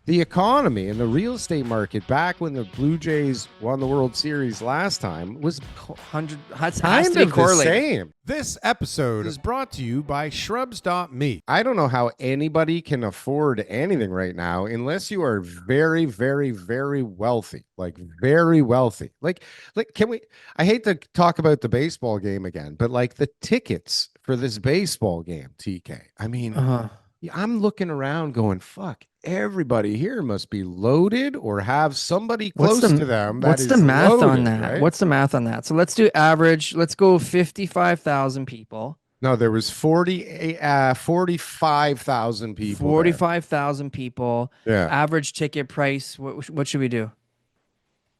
the economy and the real estate market back when the Blue Jays won the World Series last time was 100 has kind to be of the correlated. same. This episode is brought to you by Shrubs.me. I don't know how anybody can afford anything right now unless you are very, very, very wealthy. Like very wealthy. Like can we I hate to talk about the baseball game again, but like the tickets for this baseball game, TK. I mean, Uh-huh. I'm looking around going, fuck, everybody here must be loaded or have somebody What's close the to them that what's the is math on loaded, that? right? What's the math on that? So let's do average. Let's go 55,000 people. No, there was 45,000 people there. 45,000 people. Yeah. Average ticket price. What should we do?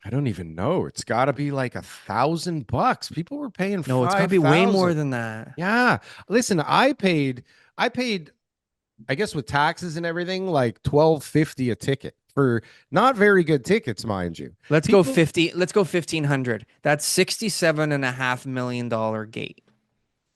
I don't even know. It's got to be like $1,000. People were paying No, it's got to be way more than that. Yeah. Listen, I paid, I guess with taxes and everything, like 12.50 a ticket for not very good tickets, mind you. Let's go People, 50. Let's go 1,500. That's $67.5 million gate.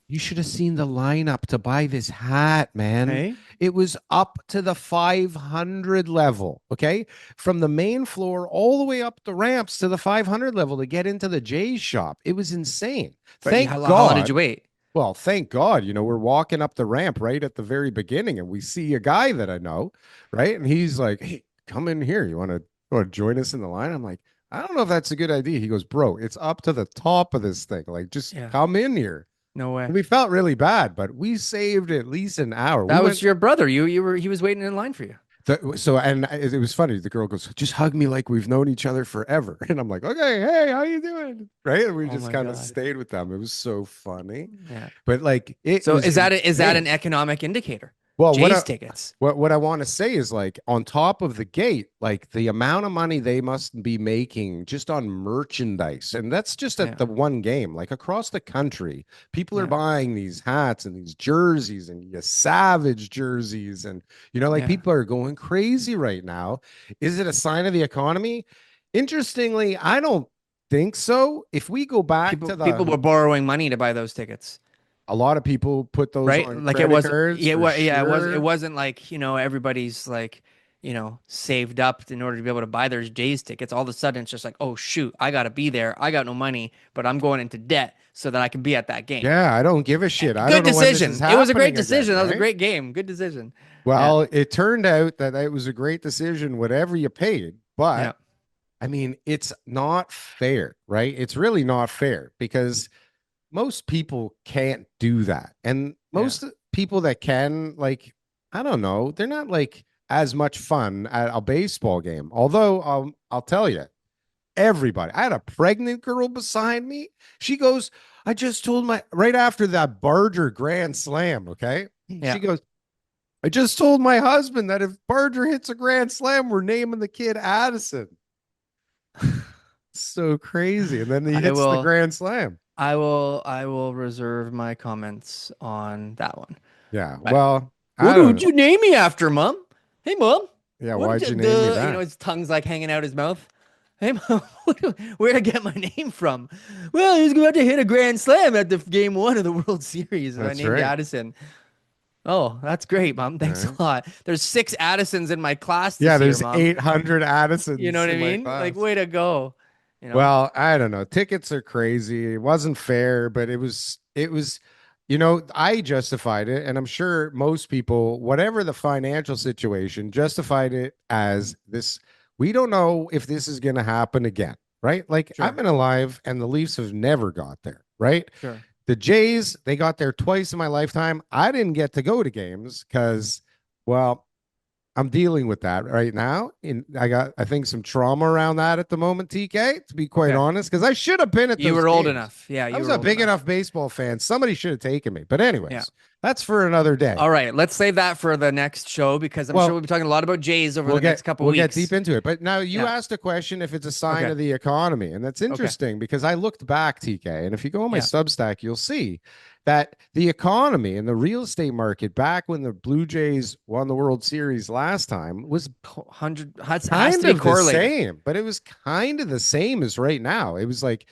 you should have seen the lineup to buy this hat, man. Okay. It was up to the 500 level, okay? From the main floor all the way up the ramps to the 500 level to get into the Jay's shop. It was insane. But Thank how long did God. you wait? Well, thank God, we're walking up the ramp right at the very beginning and we see a guy that I know, right? And he's like, "Hey, come in here. You want to join us in the line?" I'm like, "I don't know if that's a good idea." He goes, "Bro, it's up to the top of this thing. Like, just Yeah. come in here." No way. And we felt really bad, but we saved at least an hour. That We was went your brother. He was waiting in line for you. and it was funny. The girl goes, "Just hug me like we've known each other forever." And I'm like, "Okay, hey, how you doing?" Right? And we Oh just my kind of God. stayed with them. It was so funny. Yeah. But like it So was is that insane. an economic indicator? Well, Jay's tickets. what I want to say is like on top of the gate, like the amount of money they must be making just on merchandise, and that's just at Yeah. the one game. Like across the country, people are Yeah. buying these hats and these jerseys and Savage jerseys, and like Yeah. people are going crazy right now. Is it a sign of the economy? Interestingly, I don't think so. If we go back to People were borrowing money to buy those tickets. a lot of people put those Right? on Like it credit was, cards yeah, for yeah, it sure. wasn't like, everybody's like, saved up in order to be able to buy their Jays tickets. All of a sudden it's just like, oh shoot, I gotta be there. I got no money, but I'm going into debt so that I can be at that game. Yeah, I don't give a shit. I Good don't know when this is decision. It was a great happening again, decision. That was a right? great game. Good decision. Yeah. Well, it turned out that it was a great decision, whatever you paid. Yeah. But I mean, it's not fair, right? It's really not fair because most people can't do that. And Yeah. most people that can, like, I don't know, they're not like as much fun at a baseball game. Although I'll tell you, everybody. I had a pregnant girl beside me. She goes, I just told my right after that Barger grand slam. Okay. Yeah. She goes, I just told my husband that if Barger hits a grand slam, we're naming the kid Addison. So crazy. And then he I hits the will grand slam. I will reserve my comments on that one. Yeah. But Well, I what don't would know. you name me after, Mom? Hey, Mom. Yeah. What Why'd did you name me that? his tongue's like hanging out his mouth. Hey, Mom, where'd I get my name from? Well, he's going to hit a grand slam at the game one of the World Series, and I That's named right. Addison. Oh, that's great, Mom. Thanks Right. a lot. There's 6 Addisons in my class Yeah. this year, There's Mom. 800 You know Addisons what I in my mean? Like, class. way to go. You know? Well, I don't know. Tickets are crazy. It wasn't fair, but it was, I justified it, and I'm sure most people, whatever the financial situation, justified it as this. We don't know if this is going to happen again, right? Like I've Sure. been alive and the Leafs have never got there, right? Sure. The Jays, they got there twice in my lifetime. I didn't get to go to games because, well, I'm dealing with that right now. And I got, I think, some trauma around that at the moment, TK, to be quite Okay. honest, because I should have been at You those were old games. enough. Yeah, I you was were a old big enough. enough baseball fan. Somebody should have taken me. But Yeah. anyways, that's for another day. All right, let's save that for the next show because I'm sure we'll be talking a lot about Jays over the next couple we'll weeks. get deep into it. But now you Yeah. asked a question if it's a sign Okay. of the economy, and that's interesting because I looked back, TK, and if you go on my Yeah. Substack, you'll see that the economy and the real estate market back when the Blue Jays won the World Series last time was 100 has kind to be of the correlated. same, but it was kind of the same as right now. It was like,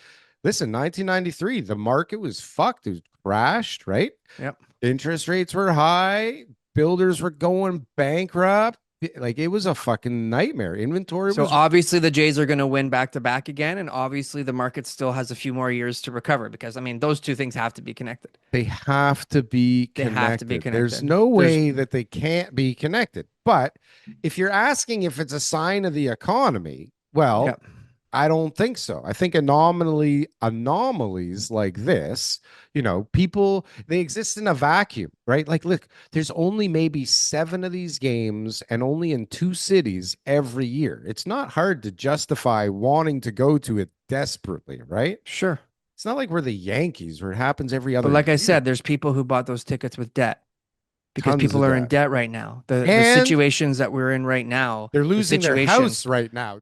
listen, 1993, the market was fucked. It was crashed, right? Yep. Interest rates were high. Builders were going bankrupt. Like it was a fucking nightmare. Inventory So was obviously the Jays are going to win back to back again, and obviously the market still has a few more years to recover because I mean those two things have to be connected. they have to be They have to be connected. There's connected. no There's way that they can't be connected. But if you're asking if it's a sign of the economy, yeah, well, I don't think so. I think anomalies like this, people they exist in a vacuum, right? Like, look, there's only maybe 7 of these games and only in 2 cities every year. It's not hard to justify wanting to go to it desperately, right? sure. It's not like we're the Yankees where it happens every But other like I year. said, there's people who bought those tickets with debt because Tons people of are in that. debt right now. The And situations that we're in right now, they're the losing their situation house right now